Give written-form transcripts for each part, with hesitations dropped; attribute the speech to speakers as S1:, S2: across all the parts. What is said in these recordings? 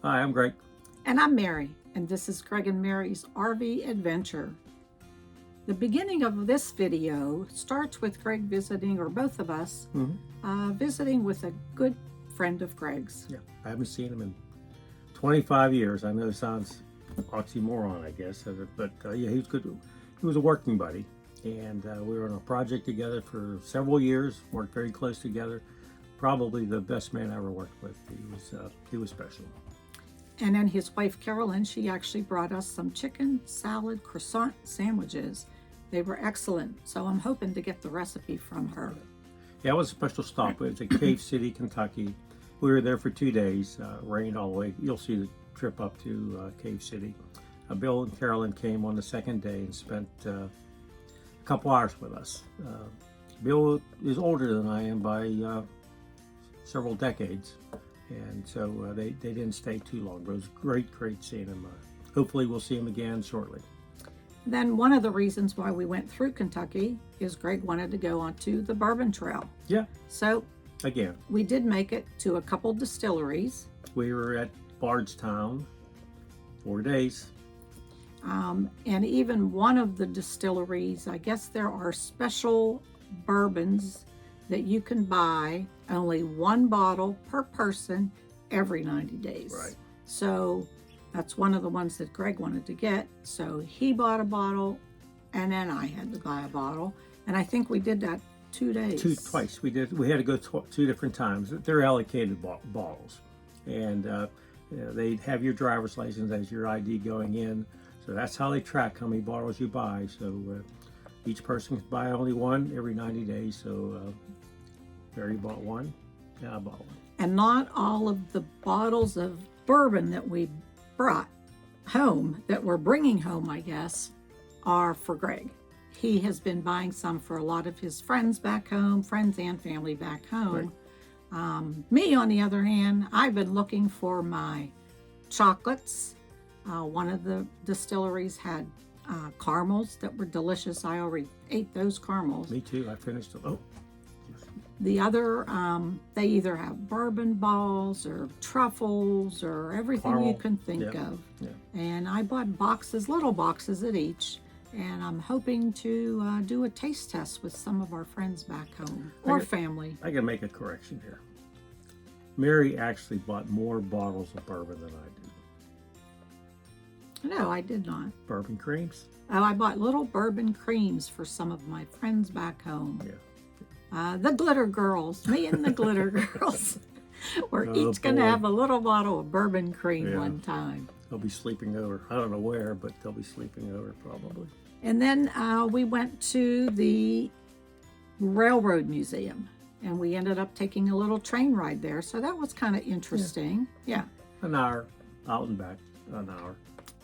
S1: Hi, I'm Greg.
S2: And I'm Mary, and this is Greg and Mary's RV Adventure. The beginning of this video starts with Greg visiting, or both of us, visiting with a good friend of Greg's.
S1: Yeah, I haven't seen him in 25 years. I know it sounds oxymoron, I guess, but yeah, he was good. He was a working buddy, and we were on a project together for several years, worked very close together. Probably the best man I ever worked with. He was special.
S2: And then his wife, Carolyn, she actually brought us some chicken salad croissant sandwiches. They were excellent, so I'm hoping to get the recipe from her.
S1: Yeah, it was a special stop. It was at Cave City, Kentucky. We were there for 2 days, rained all the way. You'll see the trip up to Cave City. Bill and Carolyn came on the second day and spent a couple hours with us. Bill is older than I am by several decades. And so they didn't stay too long, but it was great seeing him. Hopefully we'll see him again shortly.
S2: Then one of the reasons why we went through Kentucky is Greg wanted to go onto the Bourbon Trail.
S1: Yeah.
S2: So
S1: again,
S2: we did make it to a couple distilleries.
S1: We were at Bardstown 4 days.
S2: And even one of the distilleries, I guess there are special bourbons that you can buy, only one bottle per person every 90 days.
S1: Right.
S2: So that's one of the ones that Greg wanted to get. So he bought a bottle, and then I had to buy a bottle. And I think we did that 2 days.
S1: Twice. We had to go two different times. They're allocated bottles. And they have your driver's license as your ID going in. So that's how they track how many bottles you buy. So each person can buy only one every 90 days. So Barry bought one, and I bought one.
S2: And not all of the bottles of bourbon that we brought home, that we're bringing home, I guess, are for Greg. He has been buying some for a lot of his friends back home, friends and family back home. Right. Me, on the other hand, I've been looking for my chocolates. One of the distilleries had caramels that were delicious. I already ate those caramels.
S1: Me too. I finished them. Oh.
S2: The other, they either have bourbon balls or truffles or everything
S1: Caramel.
S2: You can think of.
S1: Yeah.
S2: And I bought boxes, little boxes at each. And I'm hoping to do a taste test with some of our friends back home or family.
S1: I can make a correction here. Mary actually bought more bottles of bourbon than I did.
S2: No, I did not.
S1: Bourbon creams?
S2: Oh, I bought little bourbon creams for some of my friends back home.
S1: Yeah.
S2: The Glitter Girls, me and the Glitter Girls, we're each going to have a little bottle of bourbon cream one time.
S1: They'll be sleeping over. I don't know where, but they'll be sleeping over probably.
S2: And then we went to the Railroad Museum, and we ended up taking a little train ride there. So that was kind of interesting. Yeah.
S1: An hour, out and back, an hour.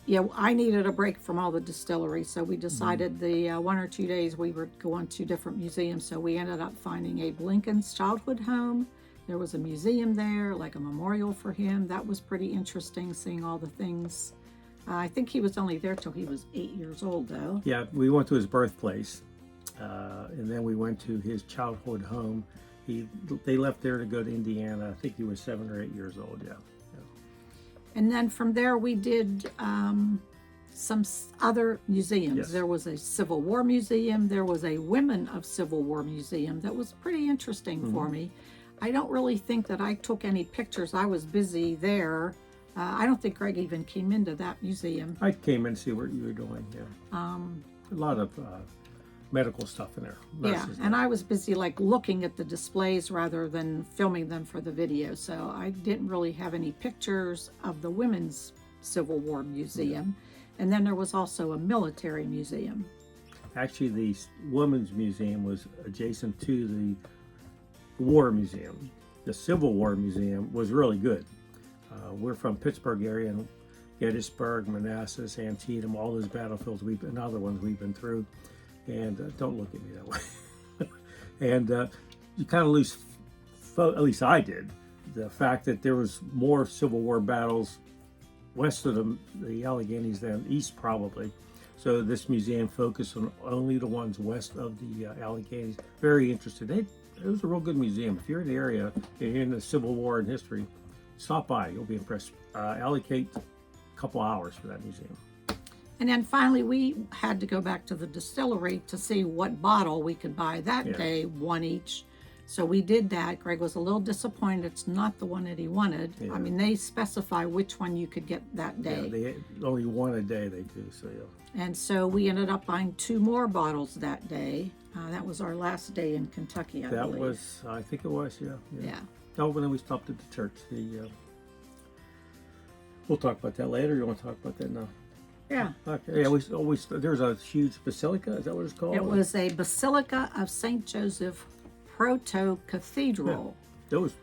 S2: Yeah, I needed a break from all the distilleries, so we decided the 1 or 2 days we would go on to different museums. So we ended up finding Abe Lincoln's childhood home. There was a museum there, like a memorial for him. That was pretty interesting, seeing all the things. I think he was only there till he was 8 years old, though.
S1: Yeah, we went to his birthplace, and then we went to his childhood home. They left there to go to Indiana. I think he was 7 or 8 years old, yeah.
S2: And then from there, we did some other museums.
S1: Yes.
S2: There was a Civil War museum. There was a Women of Civil War museum that was pretty interesting for me. I don't really think that I took any pictures. I was busy there. I don't think Greg even came into that museum.
S1: I came in to see what you were doing, yeah. A lot of medical stuff in there. Nurses
S2: And I was busy like looking at the displays rather than filming them for the video. So I didn't really have any pictures of the Women's Civil War Museum. And then there was also a military museum.
S1: Actually, the Women's Museum was adjacent to the War Museum. The Civil War Museum was really good. We're from Pittsburgh area, and Gettysburg, Manassas, Antietam, all those battlefields and other ones we've been through. And don't look at me that way. And you kind of lose, at least I did, the fact that there was more Civil War battles west of the Alleghenies than east, probably. So this museum focused on only the ones west of the Alleghenies. Very interested. It was a real good museum. If you're in the area, you're in the Civil War and history, stop by. You'll be impressed. Allocate a couple hours for that museum.
S2: And then finally, we had to go back to the distillery to see what bottle we could buy that day, one each. So we did that. Greg was a little disappointed. It's not the one that he wanted.
S1: Yeah.
S2: I mean, they specify which one you could get that day.
S1: Yeah, they only one a day they do, so yeah.
S2: And so we ended up buying 2 more bottles that day. That was our last day in Kentucky, I believe.
S1: That was, I think it was, yeah.
S2: Yeah.
S1: Oh, but then we stopped at the church. We'll talk about that later. You want to talk about that now?
S2: Yeah.
S1: Okay. Yeah, there's a huge basilica. Is that what it's called?
S2: It was a Basilica of St. Joseph Proto-Cathedral.
S1: Yeah. Those.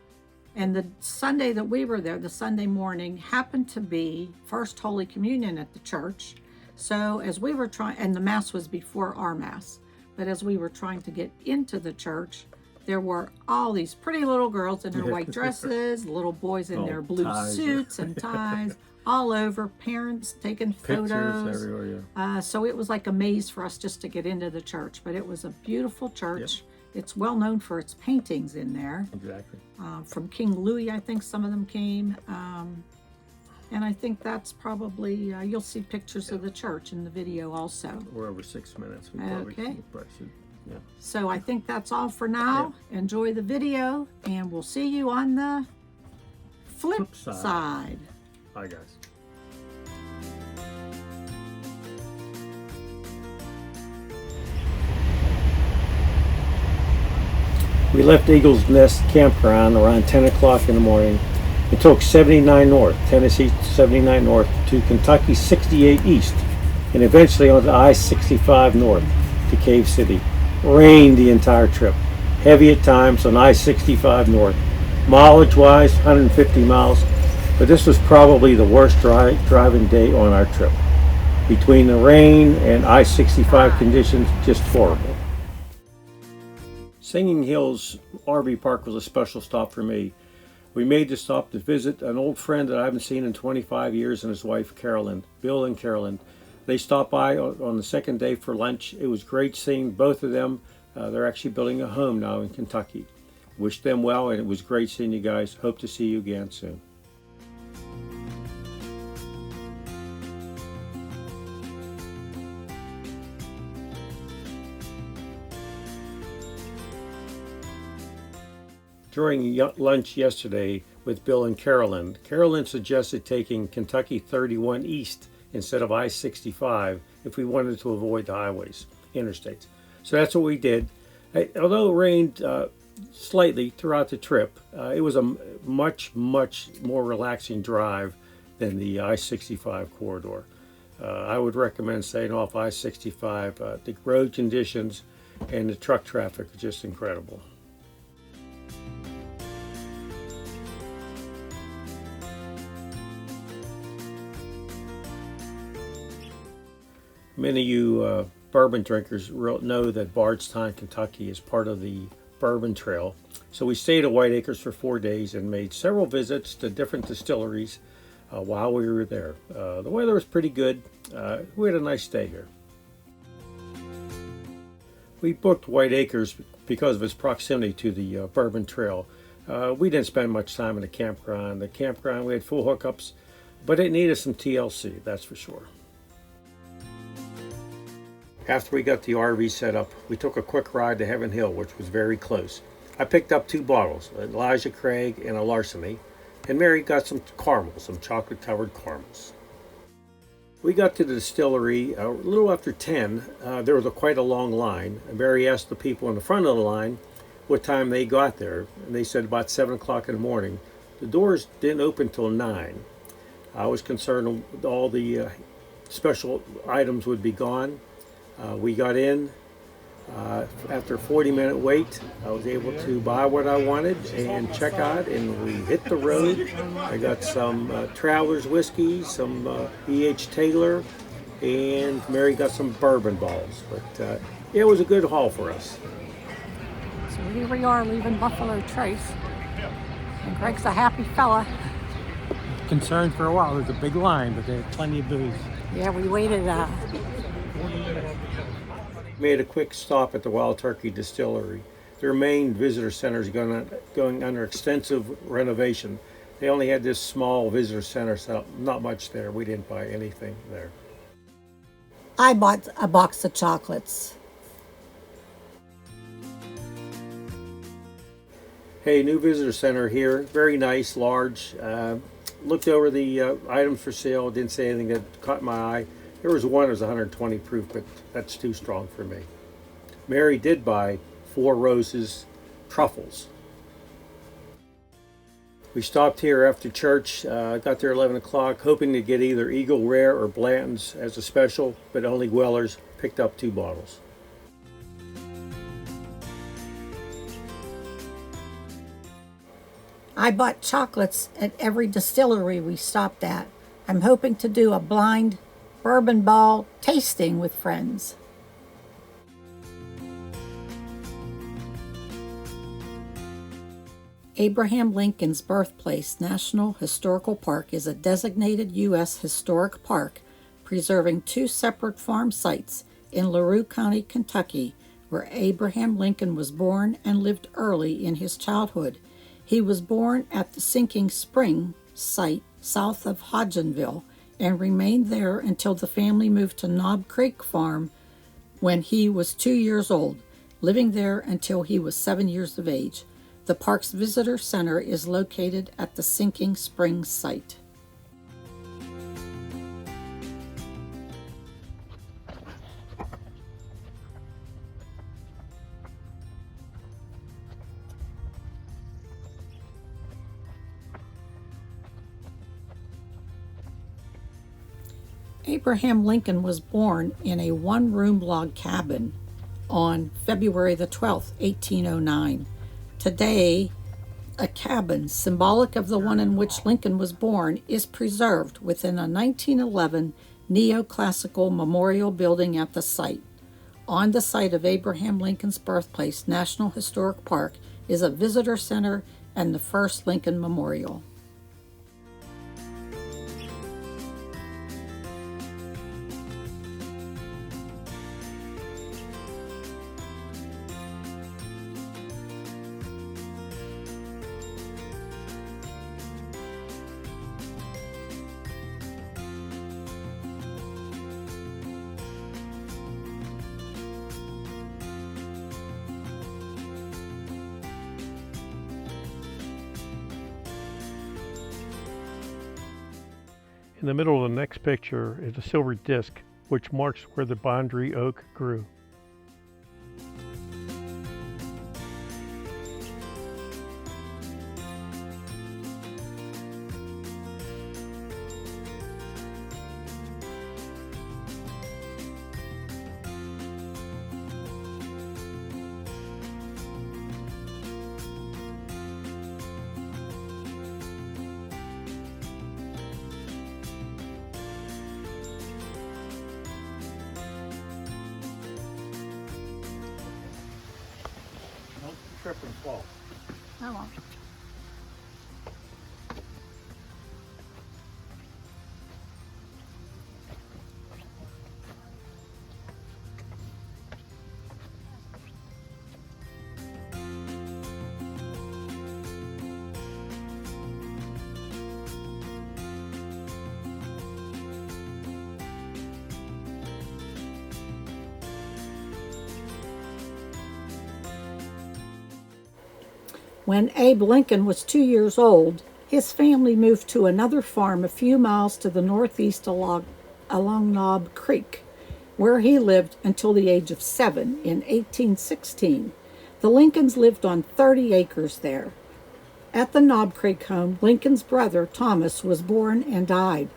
S2: And the Sunday that we were there, the Sunday morning, happened to be First Holy Communion at the church. So as we were trying, and the Mass was before our Mass, but as we were trying to get into the church, there were all these pretty little girls in their white dresses, little boys in their blue suits and ties, all over, parents taking photos.
S1: Pictures everywhere, yeah.
S2: So it was like a maze for us just to get into the church, but it was a beautiful church.
S1: Yep.
S2: It's well known for its paintings in there.
S1: Exactly.
S2: From King Louis, I think some of them came. And I think that's probably, you'll see pictures of the church in the video also.
S1: We're over 6 minutes. We probably should, yeah.
S2: So I think that's all for now. Yeah. Enjoy the video, and we'll see you on the flip side.
S1: Bye, guys. We left Eagle's Nest Campground around 10 o'clock in the morning and took 79 North, Tennessee 79 North to Kentucky 68 East, and eventually onto I-65 North to Cave City. Rained the entire trip. Heavy at times on I-65 North. Mileage-wise, 150 miles, but this was probably the worst driving day on our trip. Between the rain and I-65 conditions, just horrible. Singing Hills RV Park was a special stop for me. We made the stop to visit an old friend that I haven't seen in 25 years and his wife Carolyn, Bill and Carolyn. They stopped by on the second day for lunch. It was great seeing both of them. They're actually building a home now in Kentucky. Wish them well, and it was great seeing you guys. Hope to see you again soon. During lunch yesterday with Bill and Carolyn, Carolyn suggested taking Kentucky 31 East instead of I-65 if we wanted to avoid the highways, interstates. So that's what we did. Although it rained slightly throughout the trip, it was a much more relaxing drive than the I-65 corridor. I would recommend staying off I-65. The road conditions and the truck traffic are just incredible. Many of you bourbon drinkers know that Bardstown, Kentucky is part of the Bourbon Trail. So we stayed at White Acres for 4 days and made several visits to different distilleries while we were there. The weather was pretty good. We had a nice day here. We booked White Acres because of its proximity to the Bourbon Trail. We didn't spend much time in the campground. The campground, we had full hookups, but it needed some TLC, that's for sure. After we got the RV set up, we took a quick ride to Heaven Hill, which was very close. I picked up 2 bottles, Elijah Craig and a Larceny, and Mary got some caramels, some chocolate-covered caramels. We got to the distillery a little after 10. There was quite a long line. Mary asked the people in the front of the line what time they got there, and they said about 7 o'clock in the morning. The doors didn't open till 9. I was concerned all the special items would be gone. We got in after a 40-minute wait. I was able to buy what I wanted and check out, and we hit the road. I got some Traveler's whiskey, some E.H. Taylor, and Mary got some bourbon balls. But it was a good haul for us.
S2: So here we are leaving Buffalo Trace, and Greg's a happy fella.
S1: Concerned for a while. There's a big line, but there's plenty of booze.
S2: Yeah, we waited.
S1: Made a quick stop at the Wild Turkey Distillery. Their main visitor center is going under extensive renovation. They only had this small visitor center, so not much there. We didn't buy anything there.
S2: I bought a box of chocolates.
S1: Hey, new visitor center here. Very nice, large. Looked over the items for sale. Didn't see anything that caught my eye. There was one that was 120 proof, but that's too strong for me. Mary did buy 4 Roses truffles. We stopped here after church. Got there 11 o'clock, hoping to get either Eagle Rare or Blanton's as a special, but only Weller's. Picked up 2 bottles.
S2: I bought chocolates at every distillery we stopped at. I'm hoping to do a blind bourbon ball tasting with friends. Abraham Lincoln's birthplace, National Historical Park, is a designated U.S. historic park preserving 2 separate farm sites in LaRue County, Kentucky, where Abraham Lincoln was born and lived early in his childhood. He was born at the Sinking Spring site south of Hodgenville and remained there until the family moved to Knob Creek Farm when he was 2 years old, living there until he was 7 years of age. The park's visitor center is located at the Sinking Spring site. Abraham Lincoln was born in a one-room log cabin on February the 12th, 1809. Today, a cabin symbolic of the one in which Lincoln was born is preserved within a 1911 neoclassical memorial building at the site. On the site of Abraham Lincoln's birthplace, National Historic Park, is a visitor center and the first Lincoln Memorial.
S3: In the middle of the next picture is a silver disc, which marks where the Bondry oak grew.
S1: Trip and fall.
S2: I won't. When Abe Lincoln was 2 years old, his family moved to another farm a few miles to the northeast along Knob Creek, where he lived until the age of 7 in 1816. The Lincolns lived on 30 acres there. At the Knob Creek home, Lincoln's brother, Thomas, was born and died.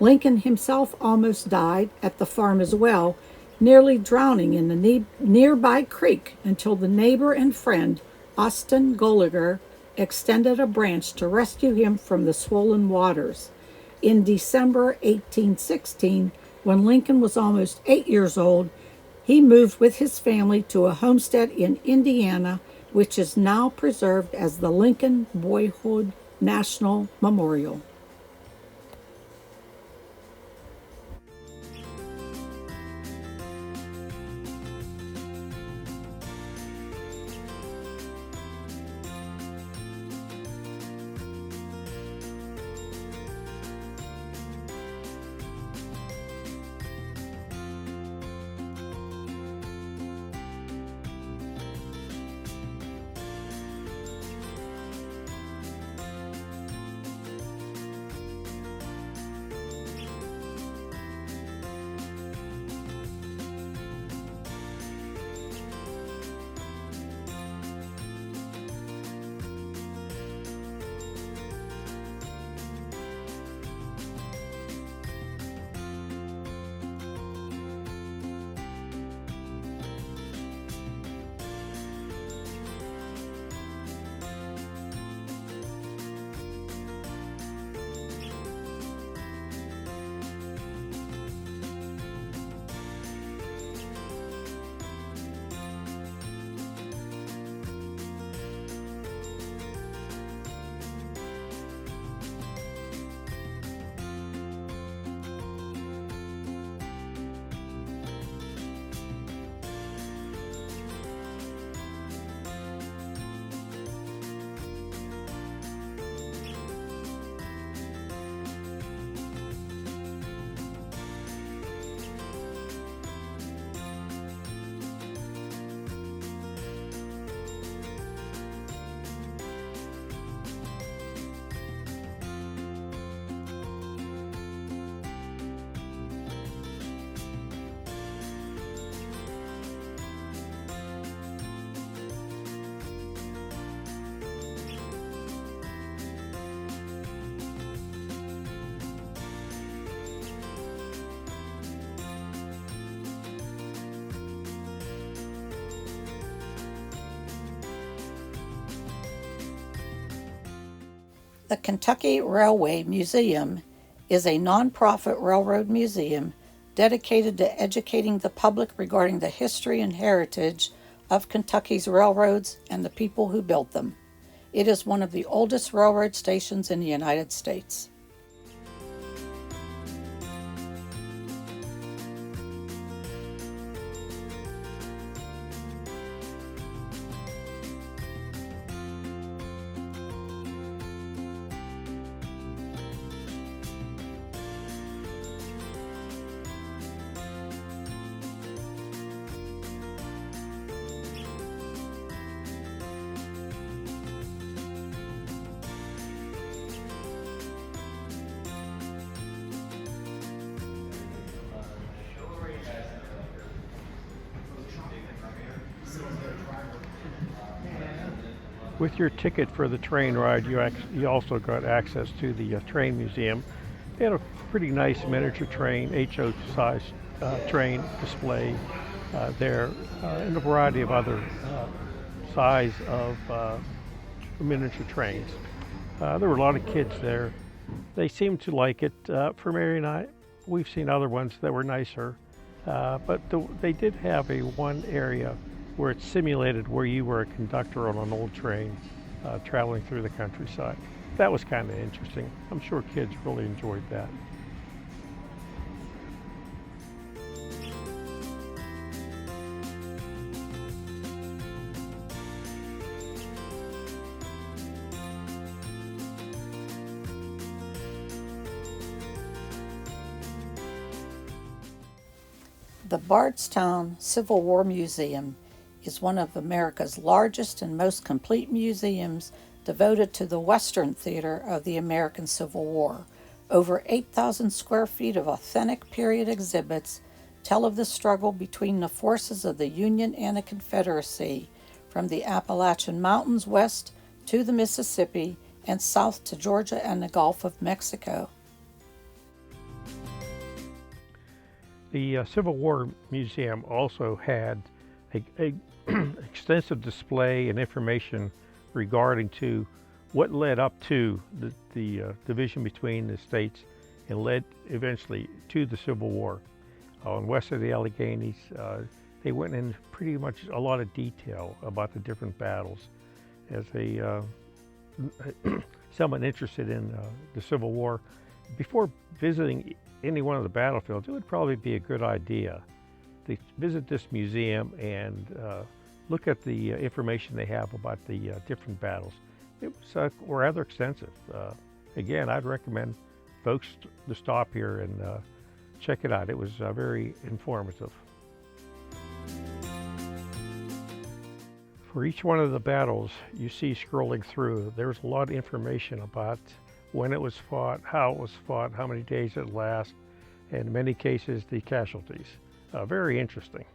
S2: Lincoln himself almost died at the farm as well, nearly drowning in the nearby creek until the neighbor and friend, Austin Goliger, extended a branch to rescue him from the swollen waters. In December 1816, when Lincoln was almost 8 years old, he moved with his family to a homestead in Indiana, which is now preserved as the Lincoln Boyhood National Memorial. The Kentucky Railway Museum is a nonprofit railroad museum dedicated to educating the public regarding the history and heritage of Kentucky's railroads and the people who built them. It is one of the oldest railroad stations in the United States.
S3: With your ticket for the train ride, you also got access to the train museum. They had a pretty nice miniature train, HO size train display there, and a variety of other size of miniature trains. There were a lot of kids there. They seemed to like it. For Mary and I, we've seen other ones that were nicer, but they did have one area where it simulated where you were a conductor on an old train traveling through the countryside. That was kind of interesting. I'm sure kids really enjoyed that.
S2: The Bardstown Civil War Museum is one of America's largest and most complete museums devoted to the Western theater of the American Civil War. Over 8,000 square feet of authentic period exhibits tell of the struggle between the forces of the Union and the Confederacy, from the Appalachian Mountains west to the Mississippi and south to Georgia and the Gulf of Mexico.
S3: The Civil War Museum also had a extensive display and information regarding to what led up to the division between the states and led eventually to the Civil War. West of the Alleghenies, they went in pretty much a lot of detail about the different battles. As someone interested in the Civil War, before visiting any one of the battlefields, it would probably be a good idea to visit this museum and look at the information they have about the different battles. It was rather extensive. Again, I'd recommend folks to stop here and check it out. It was very informative. For each one of the battles you see scrolling through, there's a lot of information about when it was fought, how it was fought, how many days it lasted, and in many cases the casualties. Very interesting.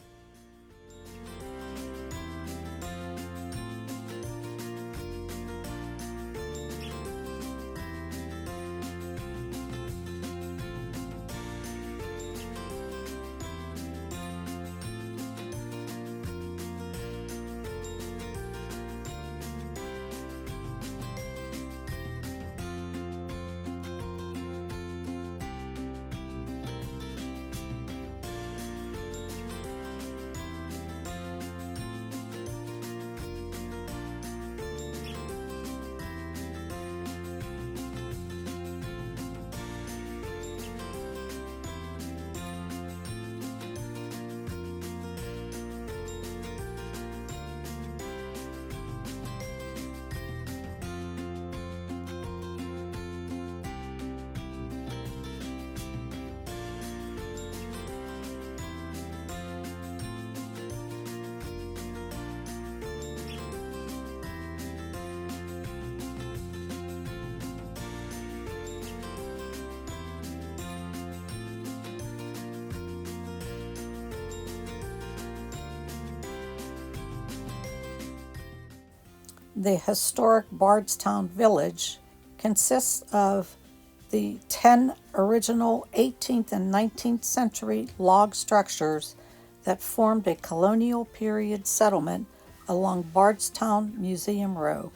S2: The historic Bardstown village consists of the 10 original 18th and 19th century log structures that formed a colonial period settlement along Bardstown Museum Row.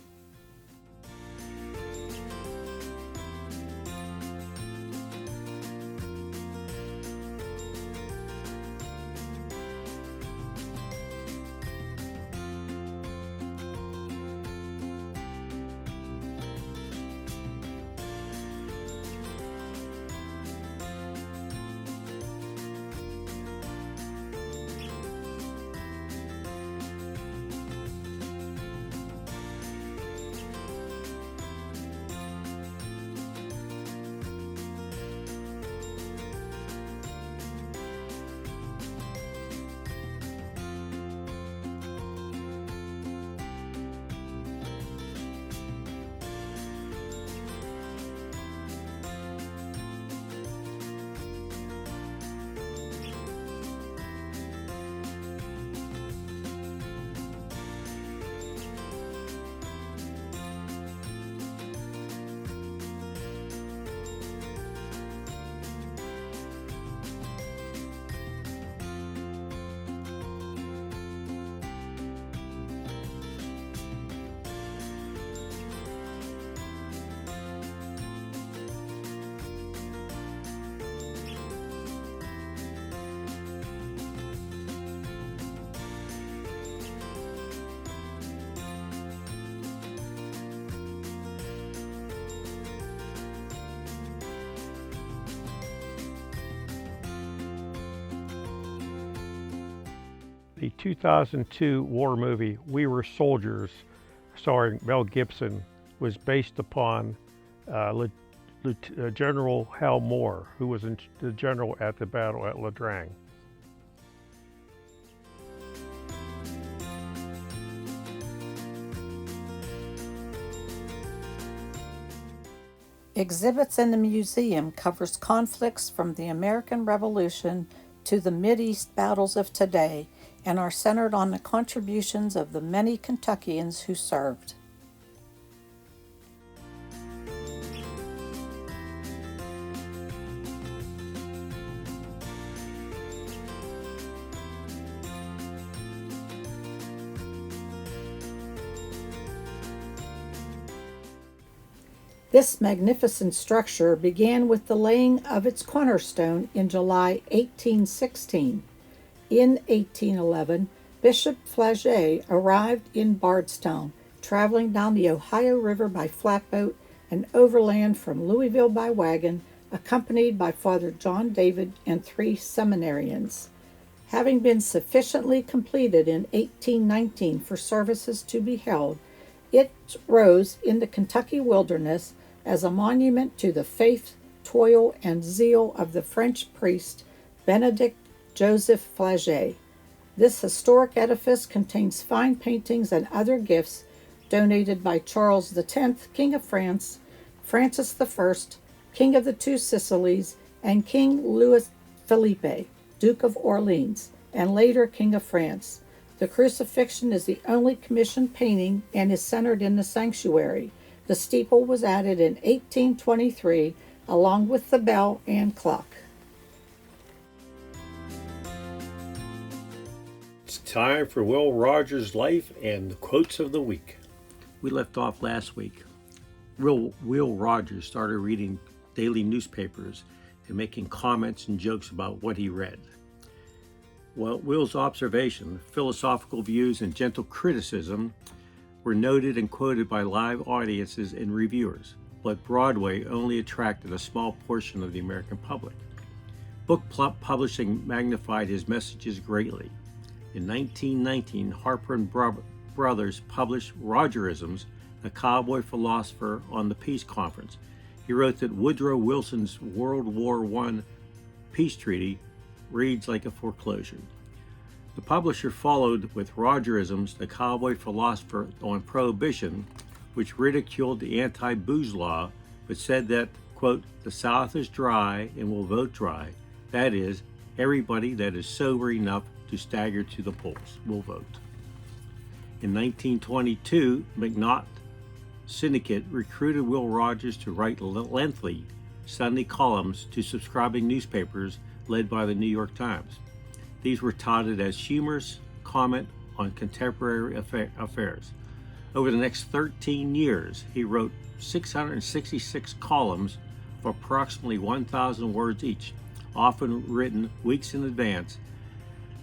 S3: The 2002 war movie We Were Soldiers, starring Mel Gibson, was based upon General Hal Moore, who was the general at the battle at La Drang.
S2: Exhibits in the museum covers conflicts from the American Revolution to the Mideast battles of today and are centered on the contributions of the many Kentuckians who served. This magnificent structure began with the laying of its cornerstone in July 1816. In 1811, Bishop Flagey arrived in Bardstown, traveling down the Ohio River by flatboat and overland from Louisville by wagon, accompanied by Father John David and 3 seminarians. Having been sufficiently completed in 1819 for services to be held, it rose in the Kentucky wilderness as a monument to the faith, toil, and zeal of the French priest Benedict Joseph Flagey. This historic edifice contains fine paintings and other gifts donated by Charles X, King of France, Francis I, King of the Two Sicilies, and King Louis Philippe, Duke of Orleans, and later King of France. The crucifixion is the only commissioned painting and is centered in the sanctuary. The steeple was added in 1823 along with the bell and clock.
S4: It's time for Will Rogers' Life and the Quotes of the Week.
S1: We left off last week. Will Rogers started reading daily newspapers and making comments and jokes about what he read. Well, Will's observation, philosophical views, and gentle criticism were noted and quoted by live audiences and reviewers, but Broadway only attracted a small portion of the American public. Book publishing magnified his messages greatly. In 1919, Harper and Brothers published Rogerisms, a cowboy philosopher on the peace conference. He wrote that Woodrow Wilson's World War I peace treaty reads like a foreclosure. The publisher followed with Rogerisms, the cowboy philosopher on prohibition, which ridiculed the anti-booze law, but said that, quote, the South is dry and will vote dry. That is, everybody that is sober enough to stagger to the polls will vote. In 1922, McNaught Syndicate recruited Will Rogers to write lengthy Sunday columns to subscribing newspapers led by the New York Times. These were touted as humorous comment on contemporary affairs. Over the next 13 years, he wrote 666 columns of approximately 1,000 words each, often written weeks in advance.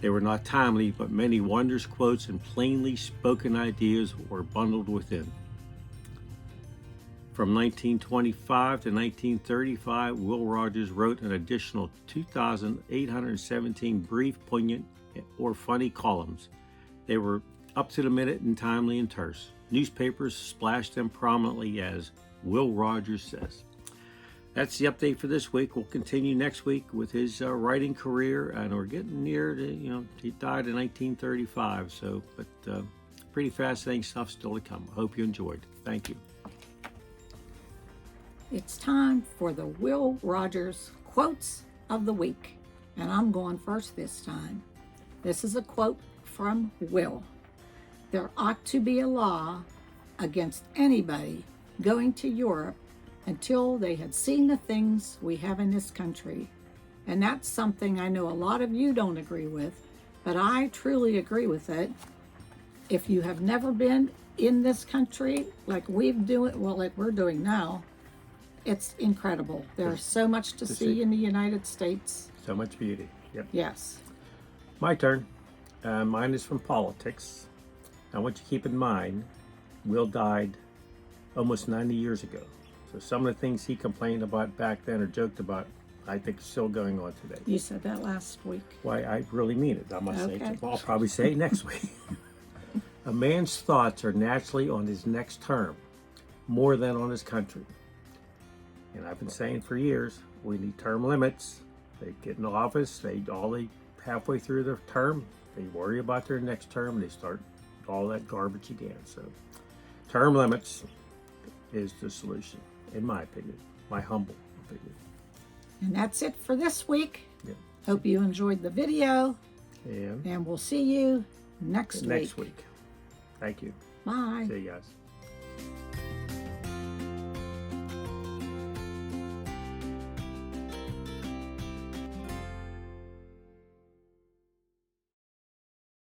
S1: They were not timely, but many wondrous quotes and plainly spoken ideas were bundled within. From 1925 to 1935, Will Rogers wrote an additional 2,817 brief, poignant, or funny columns. They were up to the minute and timely and terse. Newspapers splashed them prominently as Will Rogers Says. That's the update for this week. We'll continue next week with his writing career, and we're getting near to, he died in 1935, but pretty fascinating stuff still to come. I hope you enjoyed. Thank you.
S2: It's time for the Will Rogers Quotes of the Week, and I'm going first this time. This is a quote from Will. There ought to be a law against anybody going to Europe until they had seen the things we have in this country. And that's something I know a lot of you don't agree with, but I truly agree with it. If you have never been in this country like we're doing now, it's incredible. There's so much to see in the United States.
S1: So much beauty. Yep.
S2: Yes.
S1: My turn. Mine is from politics. I want you to keep in mind, Will died almost 90 years ago. So some of the things he complained about back then or joked about, I think it's still going on today.
S2: You said that last week.
S1: Why, I really mean it. I must say
S2: Okay.
S1: it. I'll probably say it next week. A man's thoughts are naturally on his next term, more than on his country. And I've been saying for years, we need term limits. They get in office, they halfway through their term, they worry about their next term, and they start all that garbage again. So, term limits is the solution, in my opinion, my humble opinion.
S2: And that's it for this week.
S1: Yeah.
S2: Hope you enjoyed the video,
S1: And
S2: and we'll see you next
S1: next week. Thank you.
S2: Bye.
S1: See you guys.